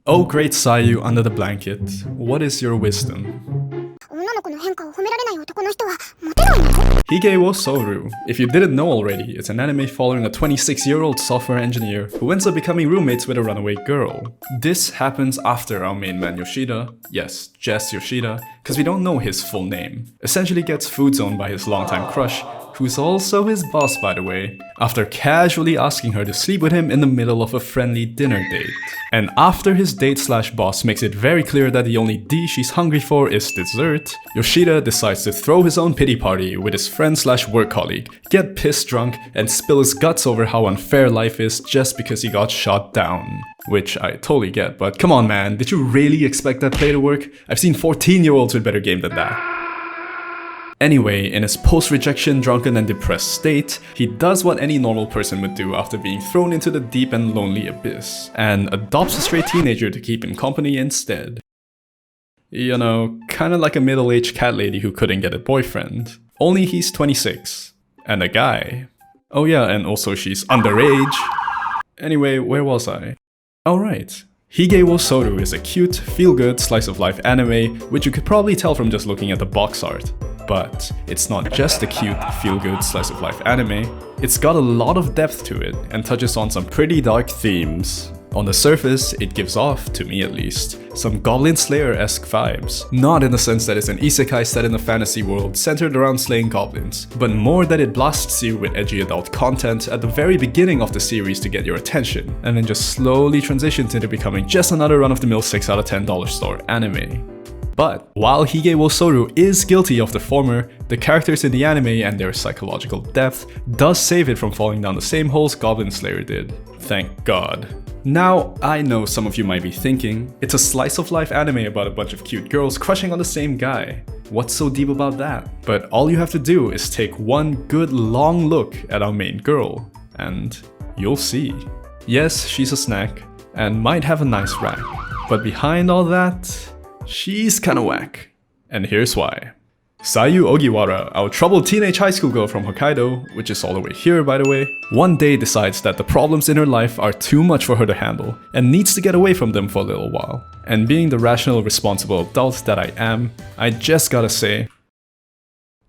Oh great Sayu under the blanket, what is your wisdom? Hige wo Soru. If you didn't know already, it's an anime following a 26-year-old software engineer who ends up becoming roommates with a runaway girl. This happens after our main man Yoshida, yes, just Yoshida, because we don't know his full name, essentially gets food zoned by his longtime crush, who's also his boss by the way, after casually asking her to sleep with him in the middle of a friendly dinner date. And after his date/boss makes it very clear that the only D she's hungry for is dessert, Yoshida decides to throw his own pity party with his friend/work colleague, get pissed drunk, and spill his guts over how unfair life is just because he got shot down. Which I totally get, but come on man, did you really expect that play to work? I've seen 14-year-olds with better game than that. Anyway, in his post-rejection, drunken and depressed state, he does what any normal person would do after being thrown into the deep and lonely abyss, and adopts a stray teenager to keep him company instead. You know, kinda like a middle-aged cat lady who couldn't get a boyfriend. Only he's 26. And a guy. Oh yeah, and also she's underage. Anyway, where was I? Oh right. Hige wo Soru is a cute, feel-good, slice-of-life anime, which you could probably tell from just looking at the box art. But it's not just a cute, feel-good slice-of-life anime, it's got a lot of depth to it and touches on some pretty dark themes. On the surface, it gives off, to me at least, some Goblin Slayer-esque vibes. Not in the sense that it's an isekai set in a fantasy world centered around slaying goblins, but more that it blasts you with edgy adult content at the very beginning of the series to get your attention, and then just slowly transitions into becoming just another run-of-the-mill 6 out of $10 store anime. But while Hige wo Soru is guilty of the former, the characters in the anime and their psychological depth does save it from falling down the same holes Goblin Slayer did. Thank God. Now, I know some of you might be thinking, it's a slice-of-life anime about a bunch of cute girls crushing on the same guy. What's so deep about that? But all you have to do is take one good long look at our main girl, and you'll see. Yes, she's a snack, and might have a nice rack, but behind all that, she's kinda whack. And here's why. Sayu Ogiwara, our troubled teenage high school girl from Hokkaido, which is all the way here by the way, one day decides that the problems in her life are too much for her to handle and needs to get away from them for a little while. And being the rational, responsible adult that I am, I just gotta say,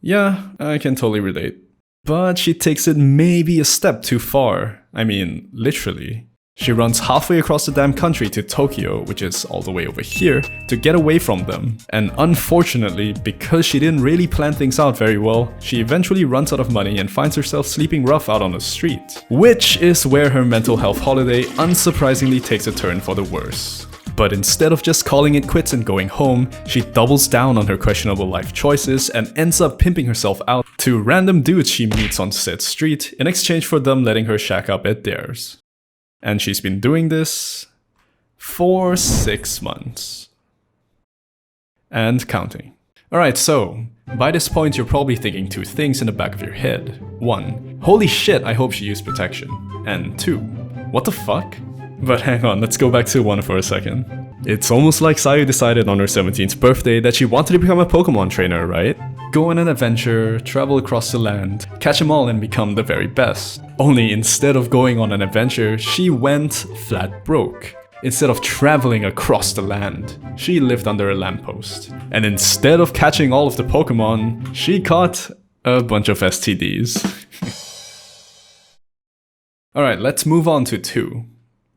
yeah, I can totally relate. But she takes it maybe a step too far. I mean, literally. She runs halfway across the damn country to Tokyo, which is all the way over here, to get away from them. And unfortunately, because she didn't really plan things out very well, she eventually runs out of money and finds herself sleeping rough out on the street. Which is where her mental health holiday unsurprisingly takes a turn for the worse. But instead of just calling it quits and going home, she doubles down on her questionable life choices and ends up pimping herself out to random dudes she meets on said street in exchange for them letting her shack up at theirs. And she's been doing this for 6 months. And counting. Alright, so, by this point you're probably thinking two things in the back of your head. 1. Holy shit, I hope she used protection. And 2. What the fuck? But hang on, let's go back to 1 for a second. It's almost like Sayu decided on her 17th birthday that she wanted to become a Pokemon trainer, right? Go on an adventure, travel across the land, catch them all and become the very best. Only instead of going on an adventure, she went flat broke. Instead of traveling across the land, she lived under a lamppost. And instead of catching all of the Pokemon, she caught a bunch of STDs. Alright, let's move on to 2.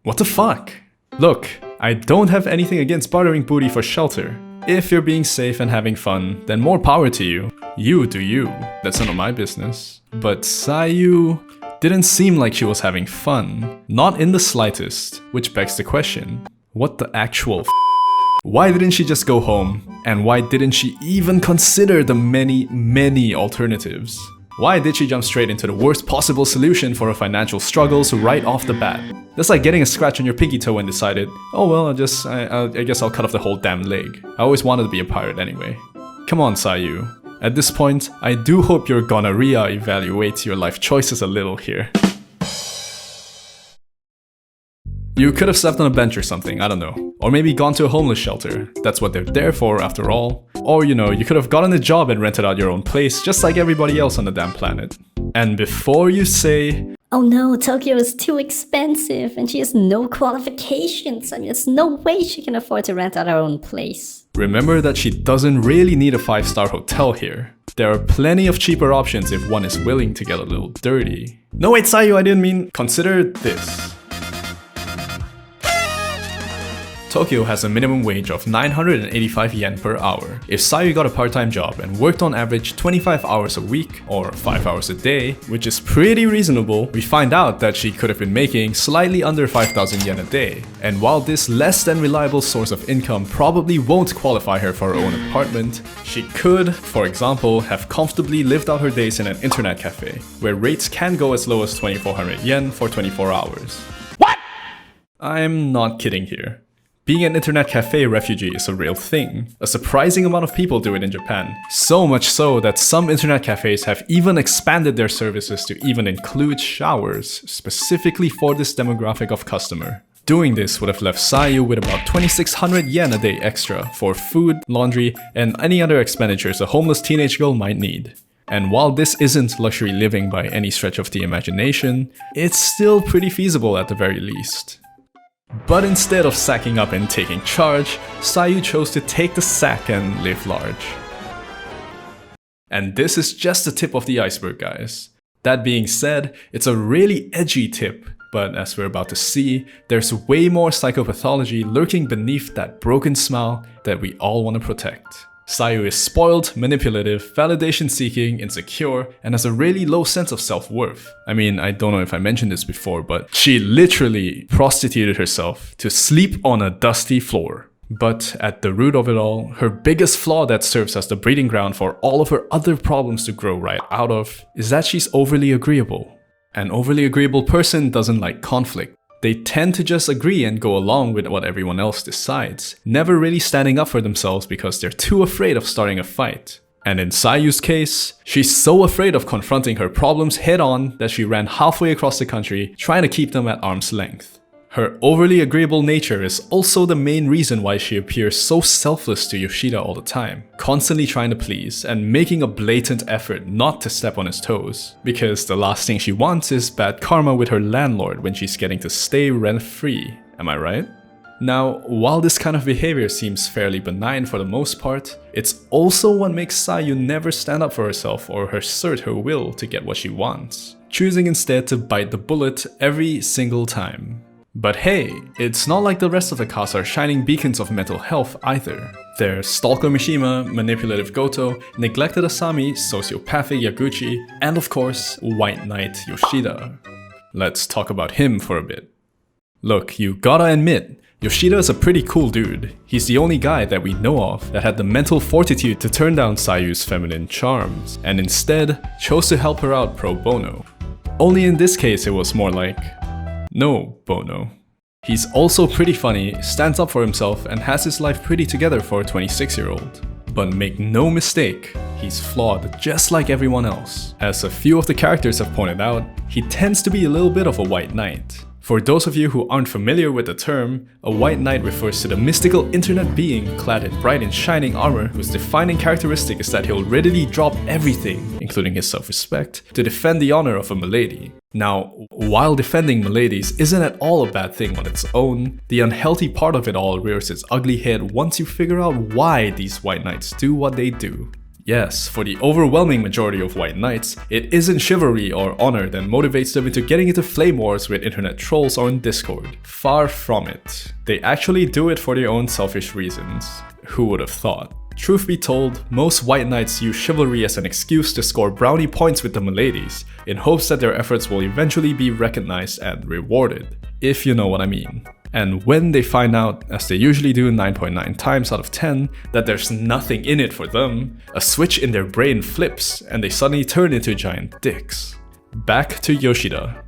What the fuck? Look, I don't have anything against bartering booty for shelter. If you're being safe and having fun, then more power to you. You do you. That's none of my business. But Sayu didn't seem like she was having fun. Not in the slightest. Which begs the question, what the actual f***? Why didn't she just go home? And why didn't she even consider the many alternatives? Why did she jump straight into the worst possible solution for her financial struggles right off the bat? That's like getting a scratch on your pinky toe and decided, oh well, I guess I'll cut off the whole damn leg. I always wanted to be a pirate anyway. Come on, Sayu. At this point, I do hope you're gonna re-evaluate your life choices a little here. You could have slept on a bench or something, I don't know. Or maybe gone to a homeless shelter. That's what they're there for after all. Or you know, you could have gotten a job and rented out your own place just like everybody else on the damn planet. And before you say, Oh no, Tokyo is too expensive and she has no qualifications. I mean, there's no way she can afford to rent out her own place. Remember that she doesn't really need a 5-star hotel here. There are plenty of cheaper options if one is willing to get a little dirty. No wait, Sayu, I didn't mean. Consider this. Tokyo has a minimum wage of 985 yen per hour. If Sayu got a part-time job and worked on average 25 hours a week, or 5 hours a day, which is pretty reasonable, we find out that she could have been making slightly under 5,000 yen a day. And while this less than reliable source of income probably won't qualify her for her own apartment, she could, for example, have comfortably lived out her days in an internet cafe, where rates can go as low as 2,400 yen for 24 hours. What? I'm not kidding here. Being an internet cafe refugee is a real thing. A surprising amount of people do it in Japan. So much so that some internet cafes have even expanded their services to even include showers, specifically for this demographic of customer. Doing this would have left Sayu with about 2,600 yen a day extra for food, laundry, and any other expenditures a homeless teenage girl might need. And while this isn't luxury living by any stretch of the imagination, it's still pretty feasible at the very least. But instead of sacking up and taking charge, Sayu chose to take the sack and live large. And this is just the tip of the iceberg, guys. That being said, it's a really edgy tip, but as we're about to see, there's way more psychopathology lurking beneath that broken smile that we all want to protect. Sayu is spoiled, manipulative, validation-seeking, insecure, and has a really low sense of self-worth. I mean, I don't know if I mentioned this before, but she literally prostituted herself to sleep on a dusty floor. But at the root of it all, her biggest flaw that serves as the breeding ground for all of her other problems to grow right out of is that she's overly agreeable. An overly agreeable person doesn't like conflict. They tend to just agree and go along with what everyone else decides, never really standing up for themselves because they're too afraid of starting a fight. And in Sayu's case, she's so afraid of confronting her problems head on that she ran halfway across the country trying to keep them at arm's length. Her overly agreeable nature is also the main reason why she appears so selfless to Yoshida all the time, constantly trying to please and making a blatant effort not to step on his toes. Because the last thing she wants is bad karma with her landlord when she's getting to stay rent-free, am I right? Now, while this kind of behavior seems fairly benign for the most part, it's also what makes Sayu never stand up for herself or assert her will to get what she wants, choosing instead to bite the bullet every single time. But hey, it's not like the rest of the cast are shining beacons of mental health either. There's Stalker Mishima, Manipulative Goto, Neglected Asami, Sociopathic Yaguchi, and of course, White Knight Yoshida. Let's talk about him for a bit. Look, you gotta admit, Yoshida is a pretty cool dude. He's the only guy that we know of that had the mental fortitude to turn down Sayu's feminine charms, and instead chose to help her out pro bono. Only in this case it was more like, no bono. He's also pretty funny, stands up for himself, and has his life pretty together for a 26-year-old. But make no mistake, he's flawed just like everyone else. As a few of the characters have pointed out, he tends to be a little bit of a white knight. For those of you who aren't familiar with the term, a white knight refers to the mystical internet being clad in bright and shining armor whose defining characteristic is that he'll readily drop everything, including his self-respect, to defend the honor of a milady. Now, while defending miladies isn't at all a bad thing on its own, the unhealthy part of it all rears its ugly head once you figure out why these white knights do what they do. Yes, for the overwhelming majority of white knights, it isn't chivalry or honor that motivates them into getting into flame wars with internet trolls or in Discord. Far from it. They actually do it for their own selfish reasons. Who would have thought? Truth be told, most white knights use chivalry as an excuse to score brownie points with the miladies, in hopes that their efforts will eventually be recognized and rewarded, if you know what I mean. And when they find out, as they usually do 9.9 times out of 10, that there's nothing in it for them, a switch in their brain flips and they suddenly turn into giant dicks. Back to Yoshida.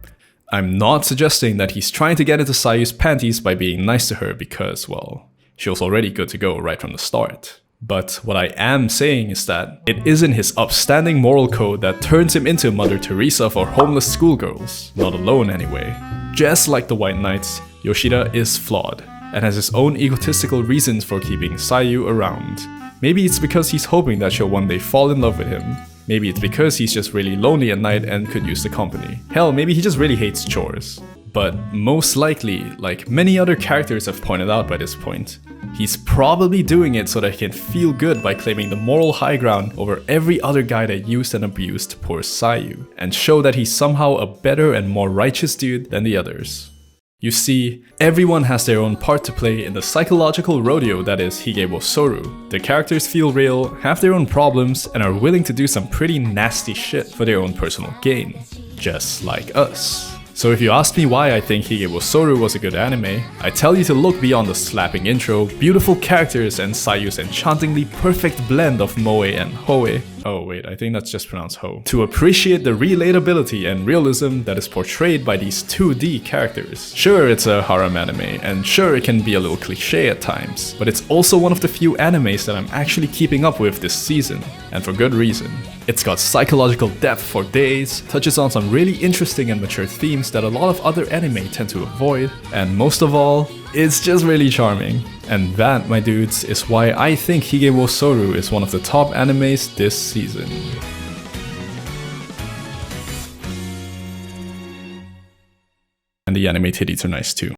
I'm not suggesting that he's trying to get into Sayu's panties by being nice to her because, well, she was already good to go right from the start. But what I am saying is that it isn't his upstanding moral code that turns him into Mother Teresa for homeless schoolgirls, not alone anyway. Just like the White Knights, Yoshida is flawed, and has his own egotistical reasons for keeping Sayu around. Maybe it's because he's hoping that she'll one day fall in love with him. Maybe it's because he's just really lonely at night and could use the company. Hell, maybe he just really hates chores. But most likely, like many other characters have pointed out by this point, he's probably doing it so that he can feel good by claiming the moral high ground over every other guy that used and abused poor Sayu, and show that he's somehow a better and more righteous dude than the others. You see, everyone has their own part to play in the psychological rodeo that is Hige wo Soru. The characters feel real, have their own problems, and are willing to do some pretty nasty shit for their own personal gain. Just like us. So if you ask me why I think Hige wo Soru was a good anime, I tell you to look beyond the slapping intro, beautiful characters, and Sayu's enchantingly perfect blend of moe and hoe. Oh wait, I think that's just pronounced ho. To appreciate the relatability and realism that is portrayed by these 2D characters. Sure, it's a harem anime, and sure, it can be a little cliche at times, but it's also one of the few animes that I'm actually keeping up with this season, and for good reason. It's got psychological depth for days, touches on some really interesting and mature themes that a lot of other anime tend to avoid, and most of all, it's just really charming. And that, my dudes, is why I think Hige wo Soru is one of the top animes this season. And the anime titties are nice too.